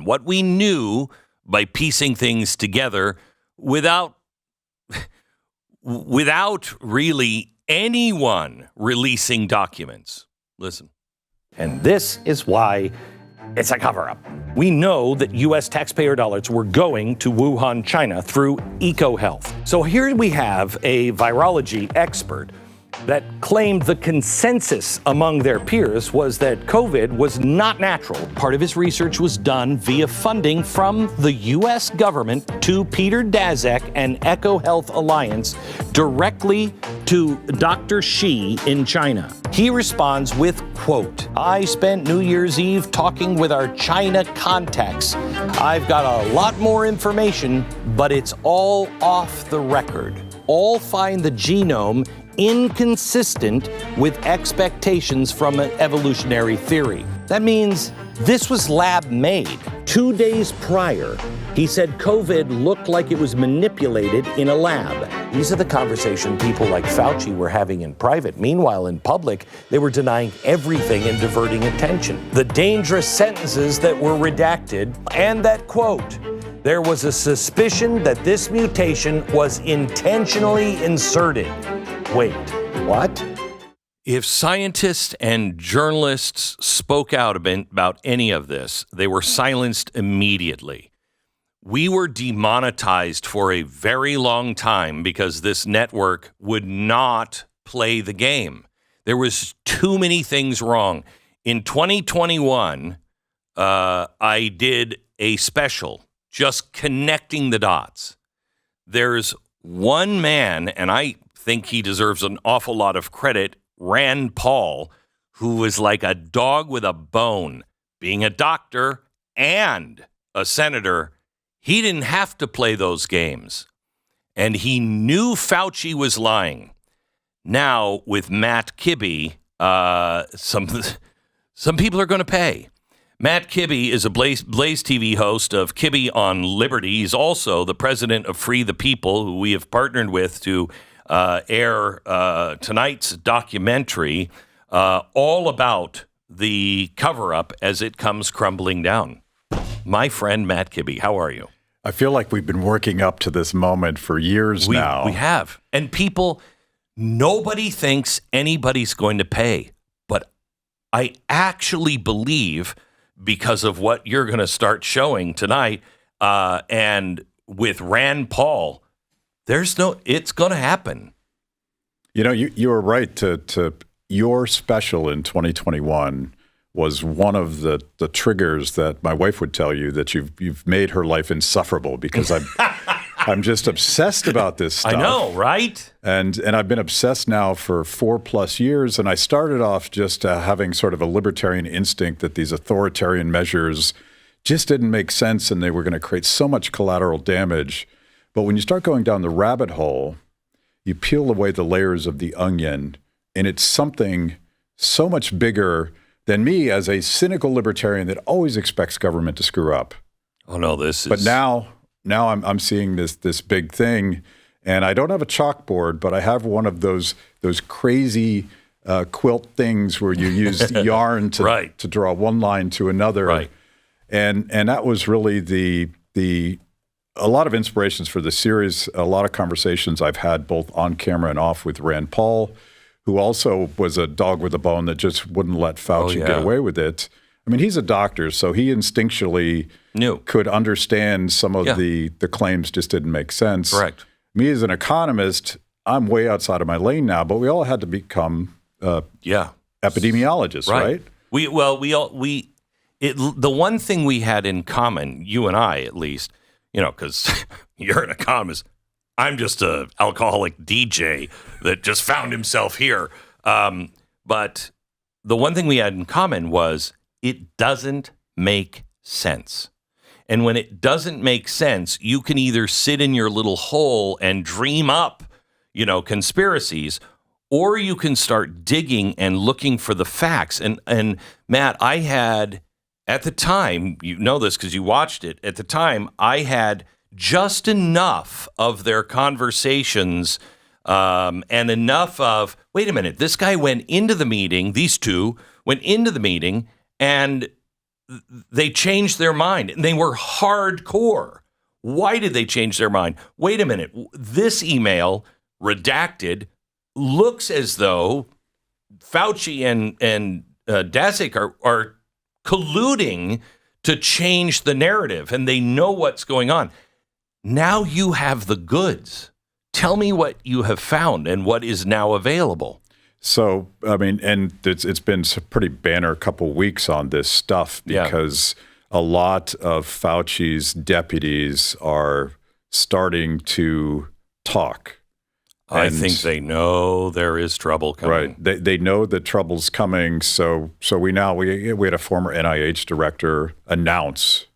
what we knew by piecing things together without really anyone releasing documents. Listen. And this is why it's a cover-up. We know that U.S. taxpayer dollars were going to Wuhan, China through EcoHealth. So here we have a virology expert that claimed the consensus among their peers was that COVID was not natural. Part of his research was done via funding from the U.S. government to Peter Daszak and EcoHealth Alliance directly to Dr. Shi in China. He responds with, quote, "I spent New Year's Eve talking with our China contacts. I've got a lot more information, but it's all off the record. All find the genome inconsistent with expectations from an evolutionary theory." That means this was lab made. 2 days prior, he said COVID looked like it was manipulated in a lab. These are the conversations people like Fauci were having in private. Meanwhile, in public, they were denying everything and diverting attention. The dangerous sentences that were redacted, and that quote, "There was a suspicion that this mutation was intentionally inserted." Wait, what? If scientists and journalists spoke out about any of this, they were silenced immediately. We were demonetized for a very long time because this network would not play the game. There was too many things wrong. In 2021, I did a special just connecting the dots. There's one man, and I think he deserves an awful lot of credit, Rand Paul, who was like a dog with a bone. Being a doctor and a senator, he didn't have to play those games. And he knew Fauci was lying. Now, with Matt Kibbe, some people are going to pay. Matt Kibbe is a BlazeTV host of Kibbe on Liberty. He's also the president of Free the People, who we have partnered with to air tonight's documentary all about the cover-up as it comes crumbling down. My friend Matt Kibbe, how are you? I feel like we've been working up to this moment for years now. We have. And people, nobody thinks anybody's going to pay. But I actually believe, because of what you're going to start showing tonight, and with Rand Paul, it's going to happen. You know, you were right to your special in 2021 was one of the triggers that my wife would tell you that you've made her life insufferable because I'm just obsessed about this stuff. I know, right? And I've been obsessed now for 4+ years. And I started off just having sort of a libertarian instinct that these authoritarian measures just didn't make sense and they were going to create so much collateral damage. But when you start going down the rabbit hole, you peel away the layers of the onion, and it's something so much bigger than me as a cynical libertarian that always expects government to screw up. Oh no, But now I'm seeing this big thing, and I don't have a chalkboard, but I have one of those crazy quilt things where you use yarn to right. to draw one line to another. Right. And that was really a lot of inspirations for the series, a lot of conversations I've had both on camera and off with Rand Paul, who also was a dog with a bone that just wouldn't let Fauci get away with it. I mean, he's a doctor, so he instinctually could understand some of the claims just didn't make sense. Correct. Me as an economist, I'm way outside of my lane now, but we all had to become epidemiologists, right? The one thing we had in common, you and I at least, because you're an economist, I'm just an alcoholic DJ that just found himself here. But the one thing we had in common was it doesn't make sense. And when it doesn't make sense, you can either sit in your little hole and dream up, conspiracies, or you can start digging and looking for the facts. And Matt, I had, at the time, you know this because you watched it, at the time, I had just enough of their conversations and enough of, wait a minute, this guy went into the meeting, these two went into the meeting, and they changed their mind. And they were hardcore. Why did they change their mind? Wait a minute. This email, redacted, looks as though Fauci and Daszak are colluding to change the narrative, and they know what's going on. Now you have the goods. Tell me what you have found and what is now available. So, I mean, and it's been a pretty banner couple weeks on this stuff because a lot of Fauci's deputies are starting to talk. I think they know there is trouble coming. Right. They know that trouble's coming. So we had a former NIH director announce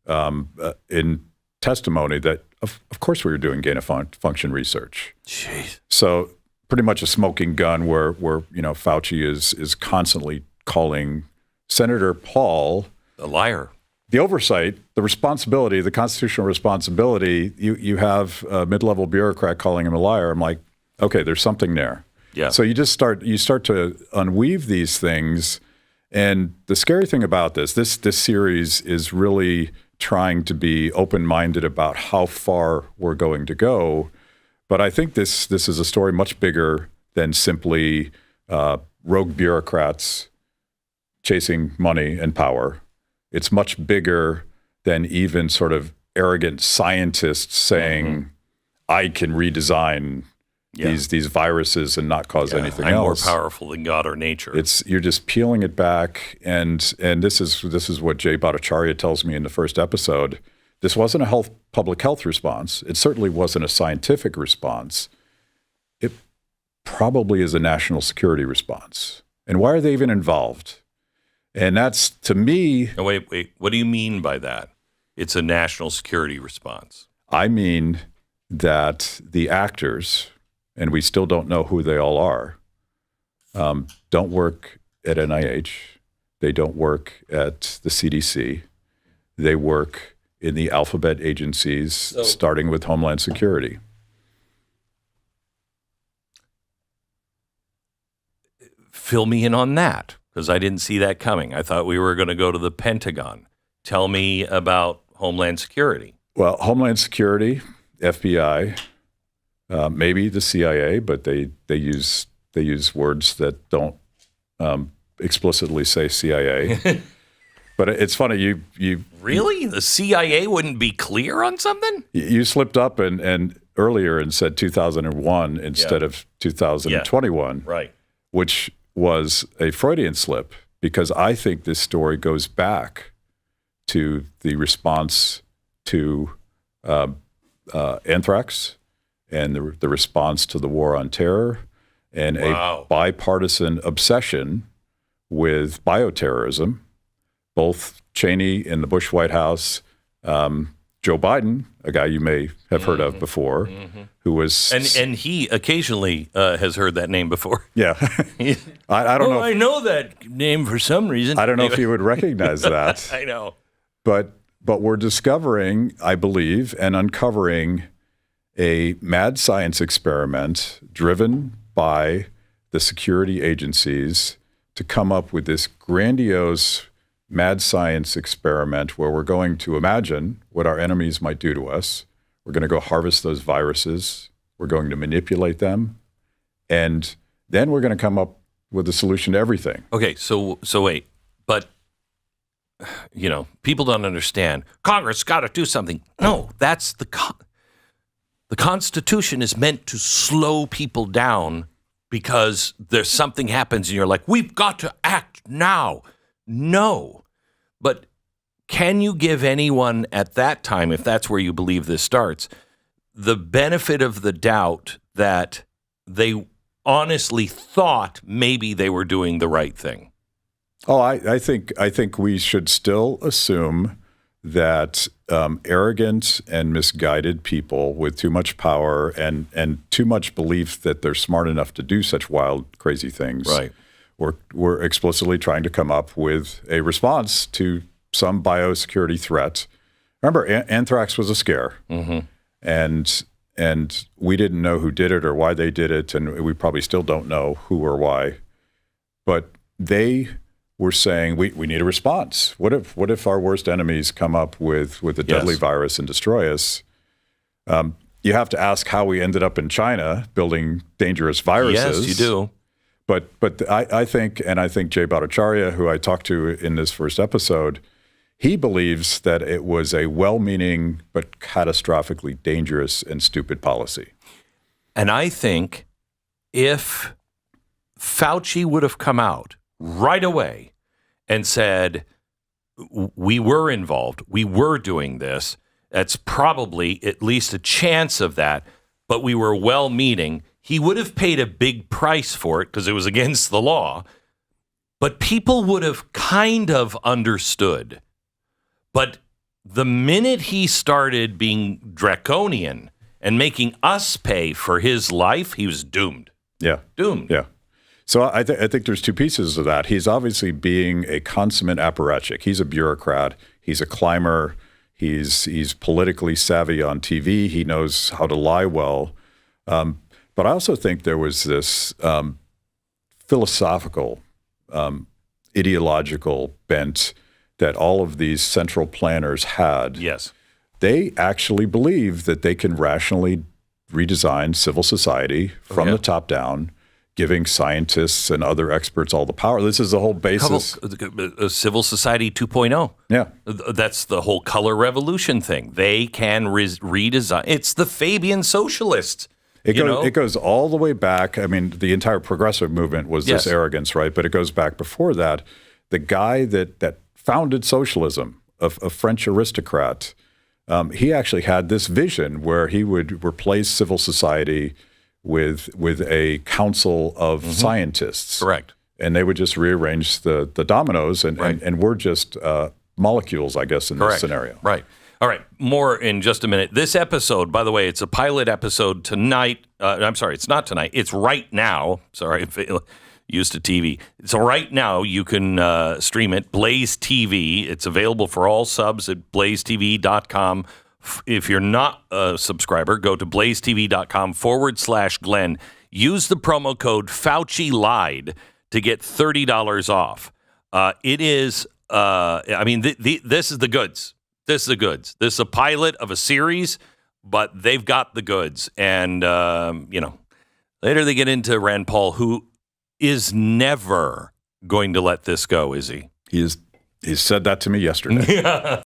in testimony that of course we were doing gain of function research. Jeez. So pretty much a smoking gun where Fauci is constantly calling Senator Paul a liar. The oversight, the responsibility, the constitutional responsibility, you have a mid-level bureaucrat calling him a liar. I'm like, okay, there's something there. Yeah. So you start to unweave these things. And the scary thing about this series is really trying to be open-minded about how far we're going to go. But I think this is a story much bigger than simply rogue bureaucrats chasing money and power. It's much bigger than even sort of arrogant scientists saying, I can redesign these viruses and not cause anything else. I'm more powerful than God or nature. You're just peeling it back, and this is what Jay Bhattacharya tells me in the first episode. This wasn't a public health response. It certainly wasn't a scientific response. It probably is a national security response. And why are they even involved? And that's, to me... Oh, wait. What do you mean by that? It's a national security response. I mean that the actors, and we still don't know who they all are, don't work at NIH. They don't work at the CDC. They work in the alphabet agencies, starting with Homeland Security. Fill me in on that, because I didn't see that coming. I thought we were going to go to the Pentagon. Tell me about Homeland Security. Well, Homeland Security, FBI, maybe the CIA, but they use words that don't explicitly say CIA. But it's funny, you really? The CIA wouldn't be clear on something? You slipped up and earlier and said 2001 instead of 2021, right? Which was a Freudian slip, because I think this story goes back to the response to anthrax and the response to the war on terror and a bipartisan obsession with bioterrorism. Both Cheney in the Bush White House, Joe Biden, a guy you may have heard of before, who was... And he occasionally has heard that name before. Yeah. I don't know. I know that name for some reason. I don't know if you would recognize that. I know. But we're discovering, I believe, and uncovering a mad science experiment driven by the security agencies to come up with this grandiose mad science experiment where we're going to imagine what our enemies might do to us. We're going to go harvest those viruses. We're going to manipulate them. And then we're going to come up with a solution to everything. Okay, so wait. But, people don't understand. Congress got to do something. No, that's the Constitution is meant to slow people down because there's something happens and you're like, we've got to act now. No. But can you give anyone at that time, if that's where you believe this starts, the benefit of the doubt that they honestly thought maybe they were doing the right thing? Oh, I think we should still assume that arrogant and misguided people with too much power and too much belief that they're smart enough to do such wild, crazy things, right, we're explicitly trying to come up with a response to some biosecurity threat. Remember, anthrax was a scare, and we didn't know who did it or why they did it, and we probably still don't know who or why. But they were saying we need a response. What if our worst enemies come up with a deadly virus and destroy us? You have to ask how we ended up in China building dangerous viruses. Yes, you do. But I think Jay Bhattacharya, who I talked to in this first episode, he believes that it was a well-meaning but catastrophically dangerous and stupid policy. And I think if Fauci would have come out right away and said, we were involved, we were doing this, that's probably at least a chance of that, but we were well-meaning, he would have paid a big price for it because it was against the law, but people would have kind of understood. But the minute he started being draconian and making us pay for his life, he was doomed. Yeah. Doomed. Yeah. So I think there's two pieces of that. He's obviously being a consummate apparatchik. He's a bureaucrat. He's a climber. He's politically savvy on TV. He knows how to lie well. But I also think there was this philosophical, ideological bent that all of these central planners had. Yes. They actually believe that they can rationally redesign civil society from the top down, giving scientists and other experts all the power. This is the whole basis. Civil society 2.0. Yeah. That's the whole color revolution thing. They can redesign. It's the Fabian socialists. It goes all the way back. I mean, the entire progressive movement was this arrogance, right? But it goes back before that. The guy that founded socialism, a French aristocrat, he actually had this vision where he would replace civil society with a council of scientists. Correct. And they would just rearrange the dominoes, and we're just molecules, I guess, in this scenario. Right. All right. More in just a minute. This episode, by the way, it's a pilot episode tonight. I'm sorry, it's not tonight. It's right now. Sorry, used to TV. So right now you can stream it, Blaze TV. It's available for all subs at blazetv.com. If you're not a subscriber, go to blazetv.com/Glenn. Use the promo code Fauci Lied to get $30 off. It is, this is the goods. This is the goods. This is a pilot of a series, but they've got the goods. And, later they get into Rand Paul, who is never going to let this go, is he? He's said that to me yesterday.